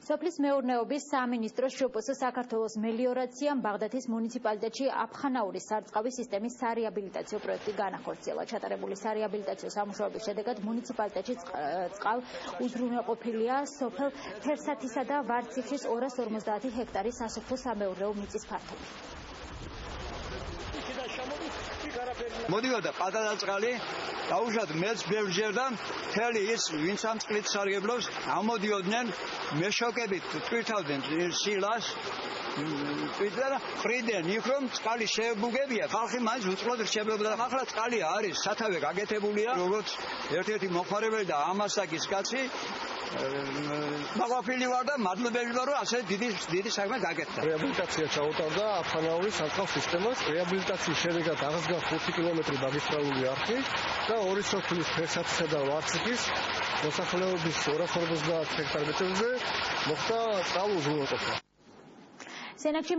სოფლის მეურნეობის სამინისტროს ჟოპოს საქართველოს მელიორაციამ ბაღდათის მუნიციპალიტეტში აფხანაურის სარწყავი სისტემის სარეაბილიტაციო პროექტი განახორციელა. ჩატარებული სარეაბილიტაციო სამუშაოების შედეგად მუნიციპალიტეტში წყალ უზრუნველყოფილია სოფელ თერსათისა და ვარციხის 250 ჰექტარის სასოფლო-სამეურნეო მიწის ფართობი. მოდიოდა პატარა წყალი დაუშვათ მეც ბევრჯერ და მთელი ის ვინც ამ წყლით სარგებლობს ამოდიოდნენ მეშოკებით ტვირთავდნენ სილას და ყრიდნენ იქ რომ წყალი შეებუგებია ხალხი მაინც უწყლოდ რჩებოდა და ახლა წყალი არის სათავე გაკეთებულია როგორც ერთ-ერთი მოხმარებელი და ამასაკის კაცი მაყოფილი ვარ და მადლობელი ვარ რომ ასე დიდი საქმე გაკეთდა. რეაბილიტაცია ჩაუტარდა აფხანაურის სარწყავ სისტემას. რეაბილიტაციის შედეგად აღსდგა 5 კილომეტრი მაგისტრალური არხი და ორი სოფლის თერსათისა და ვარციხის მოსახლეობის 250 ჰექტარ მეტრზე მოხდა წყალ უზრუნველყოფა. სენაკში